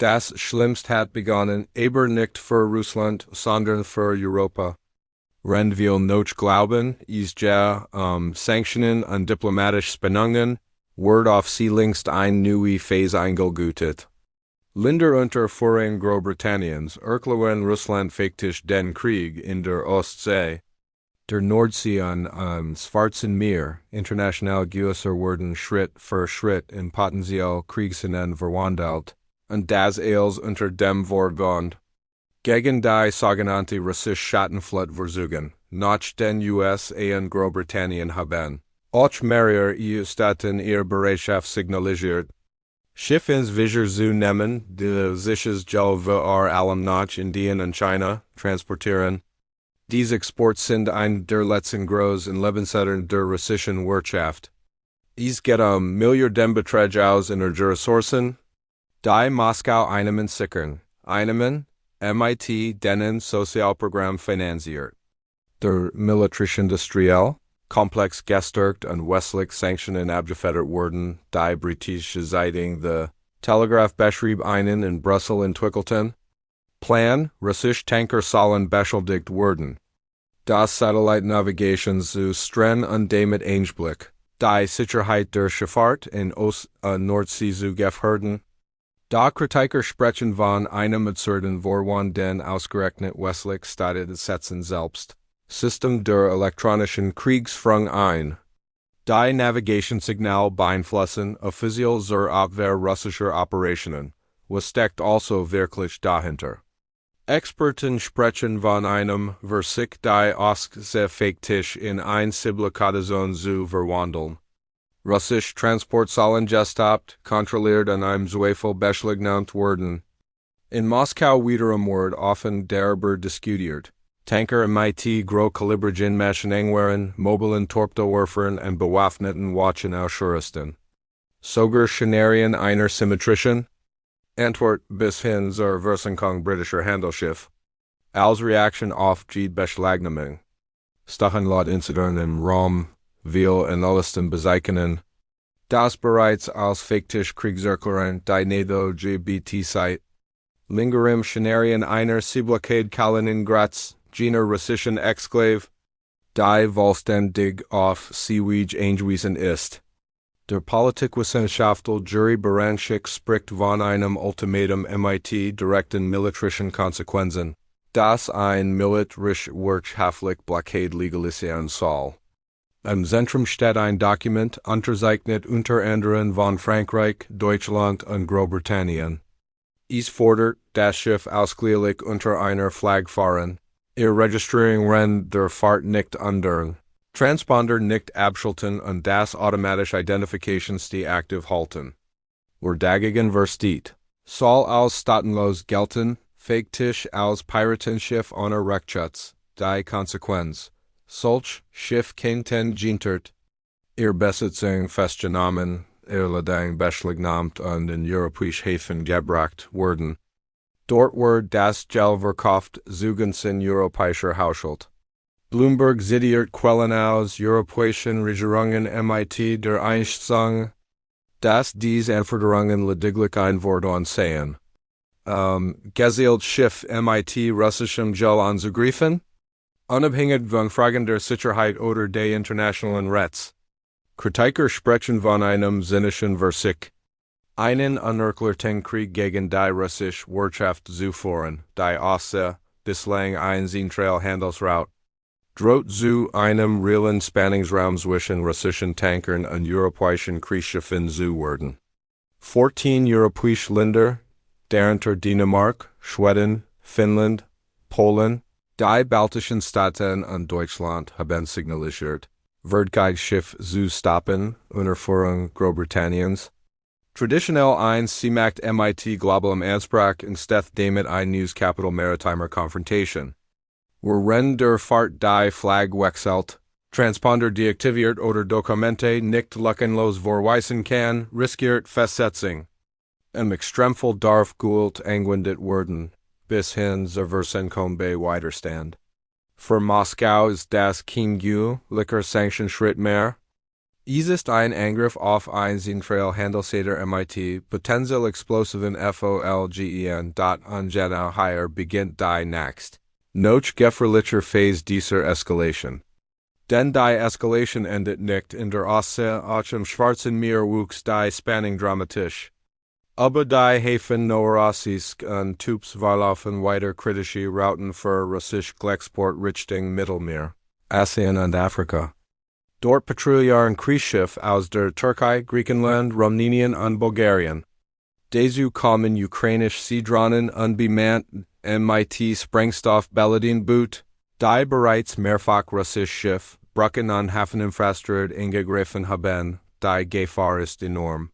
Das Schlimmste hat begonnen, aber nicht für Russland, sondern für Europa. Wenn wir nicht glauben, ist ja Sanktionen und diplomatische Spannungen, wird auf sie längst eine neue Phase eingeläutet. Länder unter Forderung Großbritanniens erklären Russland faktisch den Krieg in der Ostsee. Der Nordsee und Schwarzen Meer international geäußert werden Schritt für Schritt in potenziell Kriegsenden verwandelt, und das alles unter dem Vorgrund. Gegen die sogenannte russische Schattenflottversuchen, nach den USA und Großbritannien haben, auch mehrere EU-Staaten ihre Bereitschaft signalisiert. Schiffens Viger zu nehmen, die sich vor allem nach Indien und China transportieren. Diese Exporte sind ein der letzten großen Lebensretter der russischen Wirtschaft. Es geht Milliardenbeträge aus Energieressourcen, die Moskau einem sichern, einem MIT denen Sozialprogramm finanziert. Der militärisch-industriell Komplex gestärkt und westlich Sanktionen abgefedert wurden, die britische Zeitung The Telegraph beschrieb einen in Brüssel entwickelten Plan, russische Tanker sollen beschuldigt werden. Das Satellitennavigation zu streng und damit Einblick, die Sicherheit der Schifffahrt in Ost- und Nordsee zu gefährden. Da Kritiker sprechen von einem absurden Vorwand den ausgerechnet westlich Staaten setzen selbst. System der elektronischen Kriegsführung ein. Die Navigationssignal beeinflussen offiziell zur Abwehr russischer Operationen. Was steckt also wirklich dahinter? Experten sprechen von einem Versuch die Ostsee faktisch in ein Zivilisation zu verwandeln. Russische Transport sollen gestoppt, kontrolliert und einem Zweifel beschlagnahmt werden. In Moskau wiederum wird offen darüber diskutiert. Tanker MIT großkalibrigen Maschinengewehren, mobilen Torpedowerfern und bewaffneten Waffen ausrüsten. Sogar Szenarien einer symmetrischen Antwort bis hin zur Versenkung britischer Handelsschiff. Als Reaktion auf die Beschlagnahmung. Stachen laut Incident im Raum, will in Osten bezeichneten. Das bereits als faktisch Kriegserklärung die NATO GBT-Site. Lingerim Szenarien einer Zivilblockade Kaliningrads, jener russischen Exklave, die vollständig auf Seewege angewiesen ist. Der Politikwissenschaftler Jury Baranchik spricht von einem Ultimatum MIT direkten militärischen Konsequenzen, das ein militärisch-wirtschaftlich Blockade legalisieren soll. Im Zentrum steht ein Dokument, unterzeichnet unter anderem von Frankreich, Deutschland und Großbritannien. Es fordert, das Schiff ausschließlich unter einer Flagge fahren. Ihr Registrierung rennt der Fahrt nicht andern. Transponder nicht abschalten und das automatische Identifikationssysteem aktiv halten. Dagegen versteht. Soll als staatenlos gelten, faktisch als Piratenschiff ohne Rechtsschutz. Die Konsequenz. Solch Schiff könnten gentert. Ihr Besitzung festgenommen, ihr Ladung beschlagnahmt und in europäische Häfen gebracht werden. Dort wird das Geld verkauft zugunsten europäischer Haushalt. Bloomberg zitiert Quellen aus europäischen Regierungen MIT der Einschätzung, dass diese Anforderungen lediglich ein Wort ansehen. Gezielt Schiff MIT russischem Geld anzugreifen? Unabhängig von Fragen der Sicherheit oder des internationalen Rechts. Kritiker sprechen von einem sinnlichen Versuch. Einen unerklärten Krieg gegen die russische Wirtschaft zu führen, die Ostsee, bislang ein zentraler Handelsroute, droht zu einem realen Spannungsraum zwischen russischen Tankern und europäischen Kriegsschiffen zu werden. 14 europäische Länder, darunter Dänemark, Schweden, Finnland, Polen, die baltischen Staaten und Deutschland haben signalisiert, Verteidigungsschiff zu stoppen unter Führung Großbritanniens. Traditionell ein Seemacht MIT globalem Anspruch instead damit ein News Capital Maritimer Confrontation. Wenn der Fahrt die Flagge wechselt, Transponder deaktiviert oder Dokumente nicht lückenlos vorweisen kann, riskiert Festsetzung. Im Extremfall darf Geld angewendet werden, bis hin zur Versenkung bei Widerstand. Für Moskau ist das kein Licher Sanktionsschritt mehr. Es ist ein Angriff auf ein zentrales Handelsstater MIT, potenziell explosiven Folgen. An genau hier beginnt die next. Noch gefährlicher Phase dieser Eskalation. Denn die Eskalation endet nicht in der Ostsee, auch im Schwarzen Meer wuchs die Spannung dramatisch. Aber die Häfen Novorossiysk und Tups verlaufen weiter kritische Routen für russisch Glexport Richtung Mittelmeer, Asien und Afrika. Dort patrouillieren Kriegsschiff aus der Türkei, Griechenland, Rumänien und Bulgarien. Dazu kommen ukrainisch Seedrohnen unbemannt MIT Sprengstoff Boot, die bereits mehrfach russisch Schiff, Brücken und Hafeninfrastruktur angegriffen haben, die Gefahr ist enorm.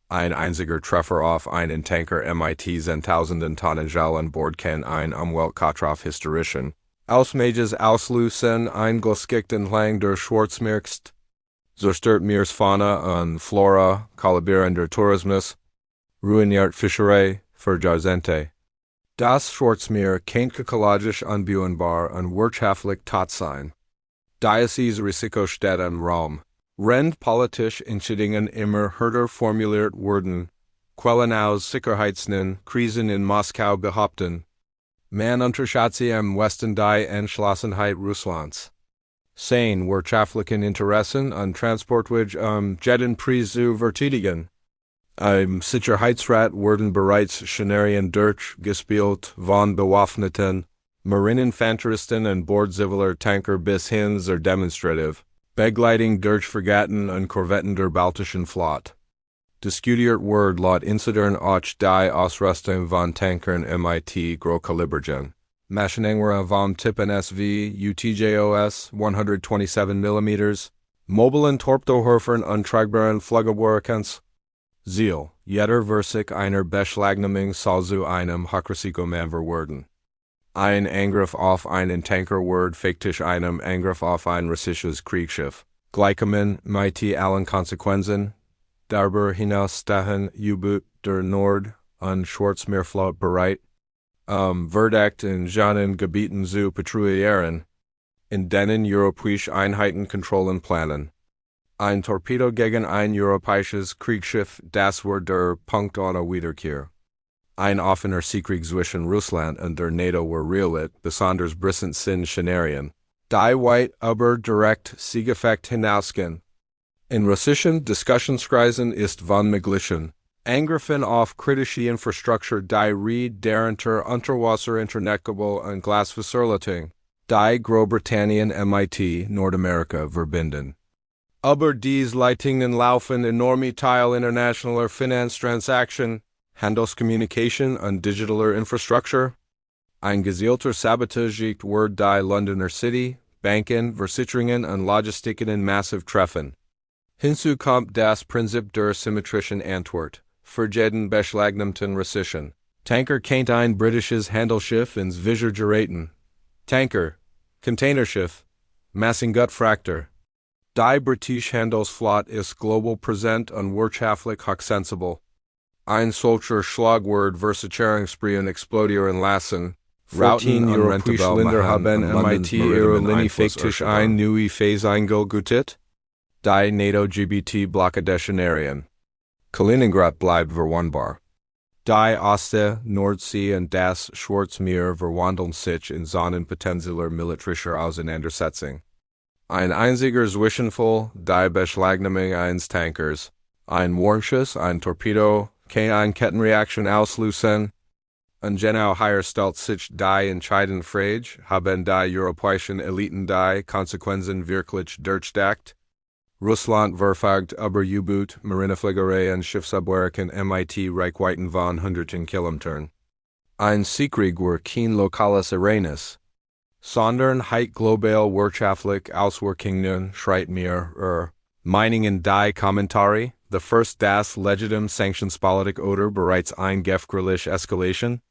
Ein einziger Treffer auf einen Tanker MIT 10.000 Tonnen Gel an Bord kann ein Umweltkatastrophe historischen Ausmaßes auslösen, eingeschickt entlang der Schwarzmeerküste. Zerstört Meeresfauna und Flora, kollabieren der Tourismus, ruiniert Fischerei, verjahrzehnte. Das Schwarzmeer kann ökologisch unbewohnbar und wirtschaftlich tot sein. Dieses Risiko steht im Raum. Während politische Entscheidungen immer härter formuliert wurden, Quellen aus Sicherheitsnen Krisen in Moskau behaupten, man unterschätze im Westen die Entschlossenheit Russlands. Seine wirtschaftlichen Interessen und Transportwege Jettenpreis zu verteidigen. Im Sicherheitsrat wurden bereits Szenarien durchgespielt von bewaffneten Marineinfanteristen an Bord ziviler Tanker bis hin zur Demonstrative Begleitung durch Fregatten und Korvetten der Baltischen Flotte. Diskutiert wird laut Insidern auch die Ausrüstung von Tankern MIT Großkalibergen. Maschinenware vom Typen SV UTJOS 127 mm, mobilen Torpedohöfern und tragbaren Flugabwehrkens. Ziel, jeder Versich einer Beschlagnahmung soll zu einem Hochrisikomanöver werden. Ein Angriff auf einen Tanker wird faktisch einem Angriff auf ein russisches Kriegsschiff. Gleichkommen mit allen Konsequenzen. Darüber hinaus stehen U-Boot der Nord- und Schwarzmeerflotte bereit, verdeckt in jenen Gebieten zu patrouillieren, in denen europäische Einheiten Kontrollen planen. Ein Torpedo gegen ein europäisches Kriegsschiff, das wird der Punkt ohne Wiederkehr. Ein offener Seekrieg zwischen Russland und der NATO war real, besonders brisant sind Szenarien, die weit über direkt Siegeffekt hinausgehen. In russischen Diskussionskreisen ist von möglichen Angriffen auf kritische Infrastruktur die Rede, darunter Unterwasser-Internetkabel und Glasfaserleitung, die Großbritannien MIT Nordamerika verbinden. Aber diese Leitungen laufen enorme Teil internationaler Finanztransaktionen, Handelskommunikation und digitaler Infrastruktur. Ein gezielter Sabotage wird die Londoner City, Banken, Versicherungen und Logistiken massiv treffen. Hinzu kommt das Prinzip der symmetrischen Antwort, für jeden beschlagnahmten russischen Tanker kennt ein britisches Handelsschiff ins Visier geraten. Tanker, Containerschiff, Massengutfraktur. Die britische Handelsflotte ist global präsent und wirtschaftlich hochsensibel. Ein solcher Schlagwort Versicherungsspree explodieren lassen. Routen europäische Länder haben MIT ihre Linie faktisch ein neue Phase eingeläutet. Die NATO-GBT-Blockade-Szenarien. Kaliningrad bleibt verwundbar. Die Ostsee, Nordsee und das Schwarzmeer verwandeln sich in Zonen potenzieller militärischer Auseinandersetzung. Ein einziger Zwischenfall, die Beschlagnahmung eines Tankers, ein Warnschuss, ein Torpedo, kann eine Kettenreaktion auslösen. Und genau hier stellt sich die entscheidende Frage, haben die europäischen Eliten die Konsequenzen wirklich durchdacht? Russland verfügt über U-Boot, Marinefliegerei und Schiffsabwehrken MIT Reichweiten von hunderten Kilometern. Ein Seekrieg war kein lokales Ereignis, sondern hat global wirtschaftlich Auswirkungen, schreibt mir Meinungen die Kommentare, the first das legitim Sanktionspolitik oder bereits ein gefährliche Eskalation?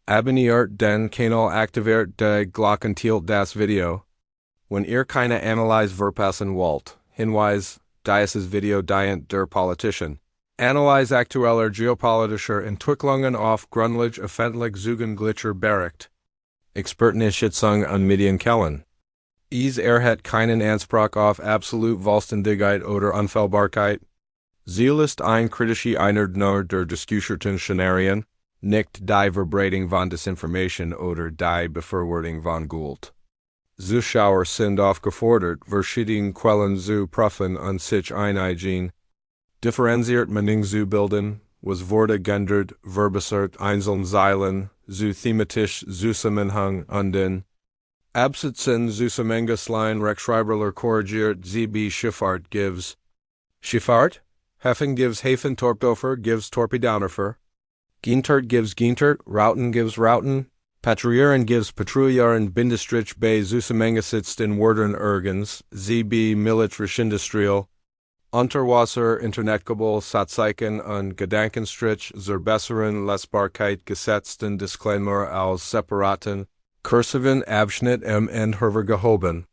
Abonniert den Kanal, aktiviert die Glocke und teilt das Video. Wenn ihr keine Analyse verpassen wollt, Hinweis, dieses Video dient der politischen Analyse aktueller geopolitischer Entwicklungen auf Grundlage öffentlich zugänglicher Bericht. Expertenschätzung und Medienquellen. Hat keinen Anspruch auf absolut Vollständigkeit oder Unfehlbarkeit. Sie ist ein kritische Einordnung der diskutierten Szenarien, nicht die Verbreitung von Desinformation oder die Befürwortung von Gold. Zuschauer sind aufgefordert, verschiedene Quellen zu prüfen und sich einigen. Differenziert Meinung zu bilden, was wurde geändert, verbessert, einzelne Zeilen, zu thematisch Zusammenhang und den Absätzen Zusammenhängeslein Rechtschreiberler korrigiert, ZB Schifffahrt gives Schifffahrt, Heffen gives Hafen Torpdofer gives Torpedownerfer, Gientert gives Gientert, Routen gives Routen, Patrouilleren gives Patrouilleren Bindestrich bei Zusammengesetzt in Wörtern ergens, ZB Militrisch Industrial, Unterwasser Internetgebel Satzzeichen und Gedankenstrich zur besseren Lesbarkeit gesetzten Disclaimer als separaten, kursiven Abschnitt im Endherver gehoben.